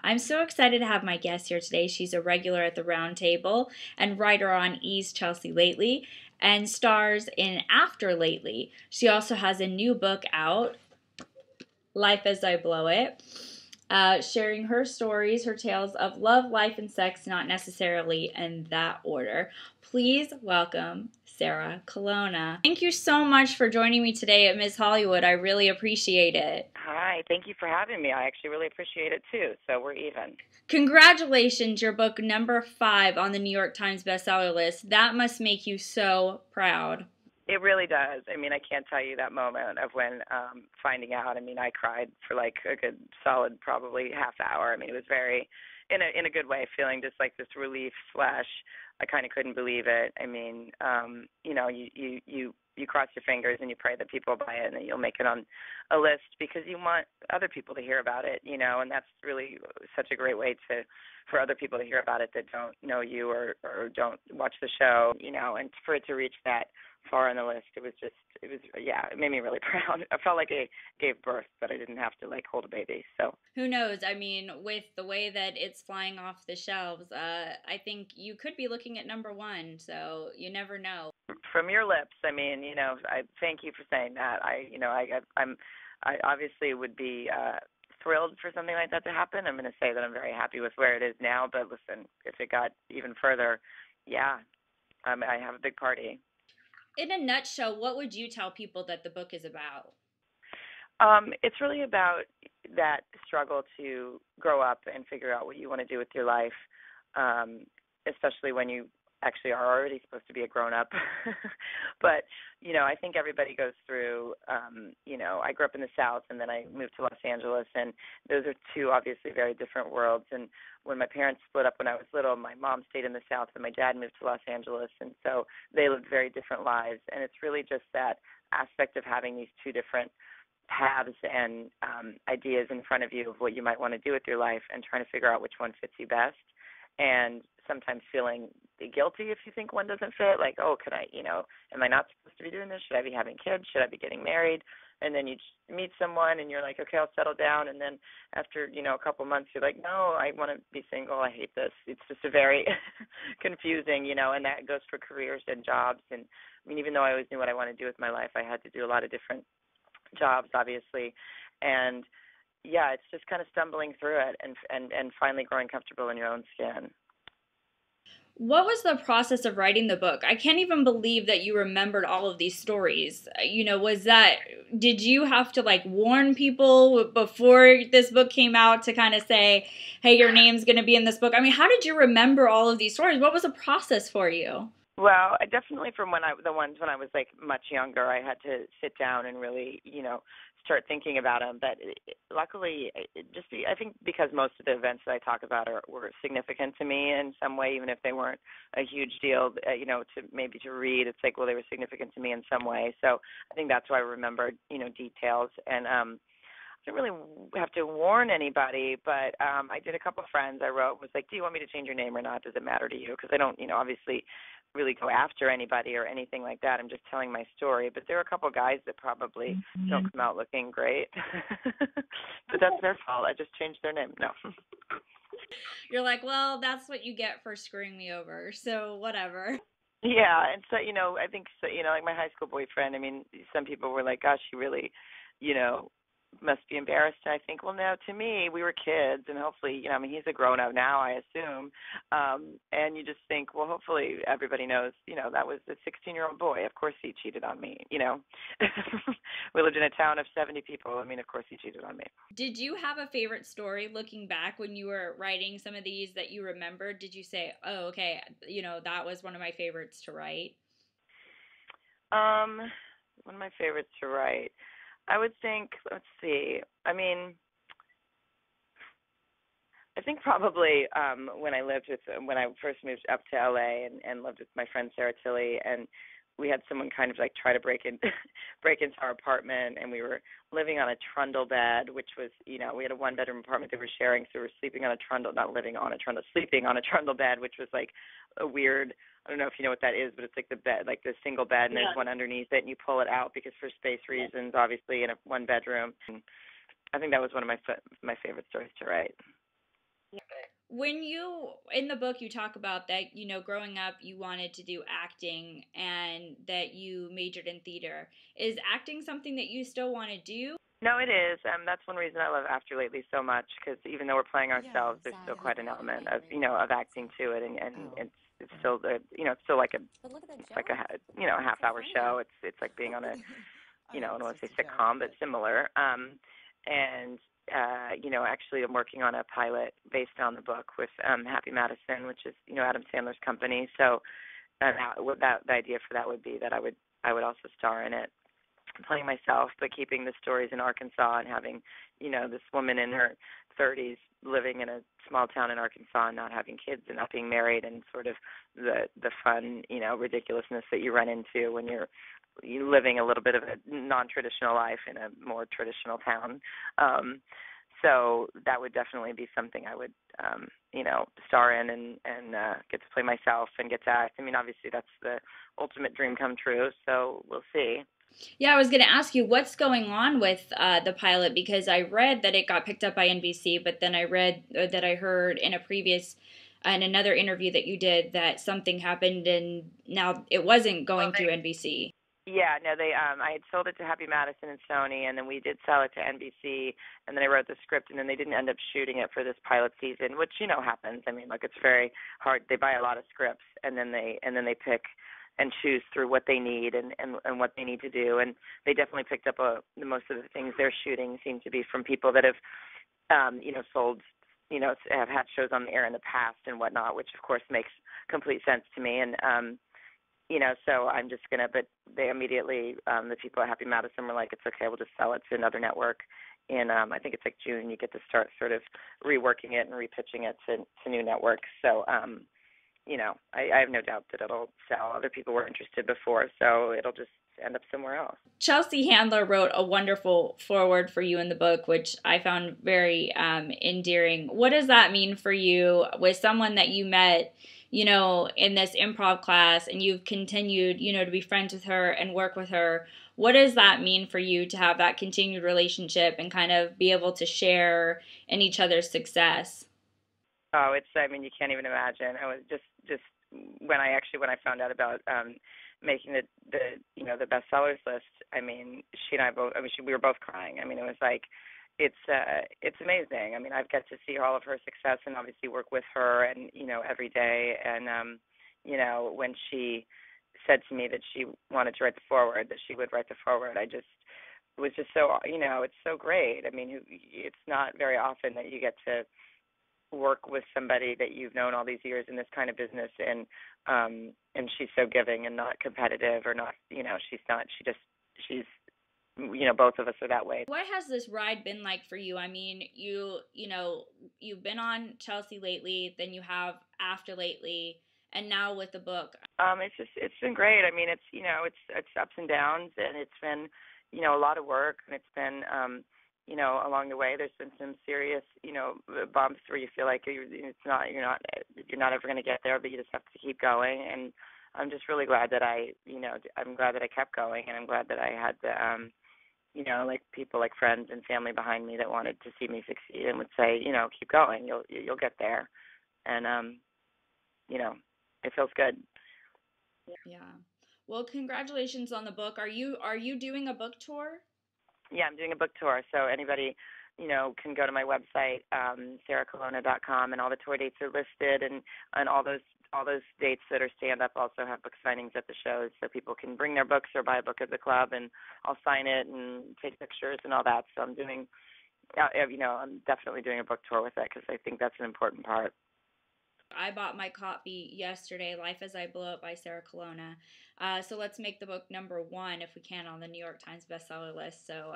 I'm so excited to have my guest here today. She's a regular at the Round Table and writer on E's Chelsea Lately and stars in After Lately. She also has a new book out, Life as I Blow It, sharing her stories, her tales of love, life, and sex, not necessarily in that order. Please welcome Sarah Colonna. Thank you so much for joining me today at Miss Hollywood. I really appreciate it. Hi, thank you for having me. I actually really appreciate it too, so we're even. Congratulations, your book number 5 on the New York Times bestseller list. That must make you so proud. It really does. I mean, I can't tell you that moment of when finding out. I mean, I cried for like a good solid probably half hour. I mean, it was very in a good way, feeling just like this relief slash I kind of couldn't believe it. I mean, you cross your fingers and you pray that people buy it and that you'll make it on a list because you want other people to hear about it, and that's really such a great way for other people to hear about it that don't know you or don't watch the show, and for it to reach that far on the list, it made me really proud. I felt like I gave birth, but I didn't have to like hold a baby. So who knows? I mean, with the way that it's flying off the shelves, I think you could be looking at number 1. So you never know. From your lips, I mean, I thank you for saying that. I obviously would be thrilled for something like that to happen. I'm going to say that I'm very happy with where it is now, but listen, if it got even further, I have a big party. In a nutshell, what would you tell people that the book is about? It's really about that struggle to grow up and figure out what you want to do with your life, especially when you actually are already supposed to be a grown-up. But, I think everybody goes through, I grew up in the South and then I moved to Los Angeles, and those are two obviously very different worlds. And when my parents split up when I was little, my mom stayed in the South and my dad moved to Los Angeles, and so they lived very different lives. And it's really just that aspect of having these two different paths and ideas in front of you of what you might want to do with your life and trying to figure out which one fits you best. And sometimes feeling guilty if you think one doesn't fit, like, oh, could I, am I not supposed to be doing this? Should I be having kids? Should I be getting married? And then you meet someone and you're like, okay, I'll settle down. And then after, a couple months, you're like, no, I want to be single. I hate this. It's just a very confusing, and that goes for careers and jobs. And I mean, even though I always knew what I wanted to do with my life, I had to do a lot of different jobs, obviously. And yeah, it's just kind of stumbling through it and finally growing comfortable in your own skin. What was the process of writing the book? I can't even believe that you remembered all of these stories. Did you have to like warn people before this book came out to kind of say, hey, your name's going to be in this book? I mean, how did you remember all of these stories? What was the process for you? Well, I definitely from the ones when I was like much younger, I had to sit down and really, start thinking about them. But luckily, I think because most of the events that I talk about were significant to me in some way, even if they weren't a huge deal, to read, it's like, well, they were significant to me in some way. So I think that's why I remembered, details. And I didn't really have to warn anybody, but I did a couple of friends. I wrote, was like, do you want me to change your name or not? Does it matter to you? Because I don't, obviously really go after anybody or anything like that. I'm just telling my story. But there are a couple of guys that probably don't come out looking great. But that's their fault. I just changed their name. No. You're like, well, that's what you get for screwing me over. So whatever. Yeah. And so, I think, so, like my high school boyfriend, I mean, some people were like, gosh, you really, must be embarrassed. And I think, well, no, to me, we were kids, and hopefully, he's a grown-up now, I assume. And you just think, well, hopefully everybody knows, that was a 16-year-old boy. Of course he cheated on me, We lived in a town of 70 people. I mean, of course he cheated on me. Did you have a favorite story looking back when you were writing some of these that you remembered? Did you say, oh, okay, that was one of my favorites to write? One of my favorites to write. I would think, let's see, I mean, I think probably when I first moved up to LA and lived with my friend Sarah Tilley, and we had someone kind of like try to break into our apartment, and we were living on a trundle bed, which was, we had a 1-bedroom apartment that we were sharing, so we were sleeping on a trundle, not living on a trundle, sleeping on a trundle bed, which was like a weird, I don't know if you know what that is, but it's like the bed, like the single bed, and there's one underneath it, and you pull it out because for space reasons, obviously, in a 1-bedroom. And I think that was one of my favorite stories to write. When you, in the book, you talk about that, growing up, you wanted to do acting and that you majored in theater. Is acting something that you still want to do? No, it is. That's one reason I love After Lately so much, because even though we're playing ourselves, there's still quite an element of, of acting to it, and it's still the, it's still like it's like a half-hour show. It's like being on a, I don't want to say sitcom, but similar. And actually I'm working on a pilot based on the book with Happy Madison, which is, Adam Sandler's company. So the idea for that would be that I would also star in it, playing myself, but keeping the stories in Arkansas and having, this woman in her 30s living in a small town in Arkansas and not having kids and not being married, and sort of the fun, ridiculousness that you run into when you're living a little bit of a non-traditional life in a more traditional town. So that would definitely be something I would, star in and get to play myself and get to act. I mean, obviously that's the ultimate dream come true, so we'll see. Yeah, I was going to ask you what's going on with the pilot, because I read that it got picked up by NBC, but then I read that I heard in another interview that you did that something happened and now it wasn't going through NBC. Yeah, no, I had sold it to Happy Madison and Sony, and then we did sell it to NBC, and then I wrote the script, and then they didn't end up shooting it for this pilot season, which, happens. I mean, it's very hard. They buy a lot of scripts, and then they pick and choose through what they need and what they need to do. And they definitely picked up most of the things they're shooting seem to be from people that have, sold, have had shows on the air in the past and whatnot, which of course makes complete sense to me. And, so I'm just going to, but they immediately, the people at Happy Madison were like, it's okay, we'll just sell it to another network. In, I think it's like June, you get to start sort of reworking it and repitching it to new networks. So, I have no doubt that it'll sell. Other people were interested before, so it'll just end up somewhere else. Chelsea Handler wrote a wonderful foreword for you in the book, which I found very endearing. What does that mean for you with someone that you met, in this improv class, and you've continued, to be friends with her and work with her? What does that mean for you to have that continued relationship and kind of be able to share in each other's success? Oh, you can't even imagine. I was just when I found out about making the bestsellers list, she and I both, we were both crying. It was like, it's amazing. I've got to see all of her success and obviously work with her and, every day. And, when she said to me that she wanted to write the foreword, that she would write the foreword, it was just so, it's so great. It's not very often that you get to work with somebody that you've known all these years in this kind of business, and she's so giving and not competitive, or not, she's both of us are that way. What has this ride been like for you? You've been on Chelsea lately, then you have After Lately, and now with the book. It's been great. It's ups and downs, and it's been, a lot of work, and it's been, along the way, there's been some serious, bumps where you feel like you're not ever going to get there, but you just have to keep going. And I'm just really glad that I'm glad that I kept going, and I'm glad that I had the, people like friends and family behind me that wanted to see me succeed and would say, keep going, you'll get there. And, it feels good. Yeah. Well, congratulations on the book. Are you doing a book tour? Yeah, I'm doing a book tour, so anybody, can go to my website, sarahcolonna.com, and all the tour dates are listed, and all those dates that are stand-up also have book signings at the shows, so people can bring their books or buy a book at the club, and I'll sign it and take pictures and all that. So I'm I'm definitely doing a book tour with it, because I think that's an important part. I bought my copy yesterday, Life as I Blow Up by Sarah Colonna. So let's make the book number 1, if we can, on the New York Times bestseller list. So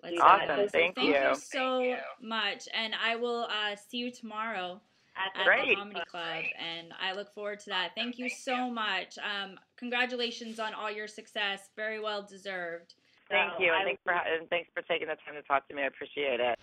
let's awesome. do that. Thank you so much. And I will see you tomorrow at the Comedy Club. And I look forward to that. Thank you so much. Congratulations on all your success. Very well deserved. Thank you. And thanks for taking the time to talk to me. I appreciate it.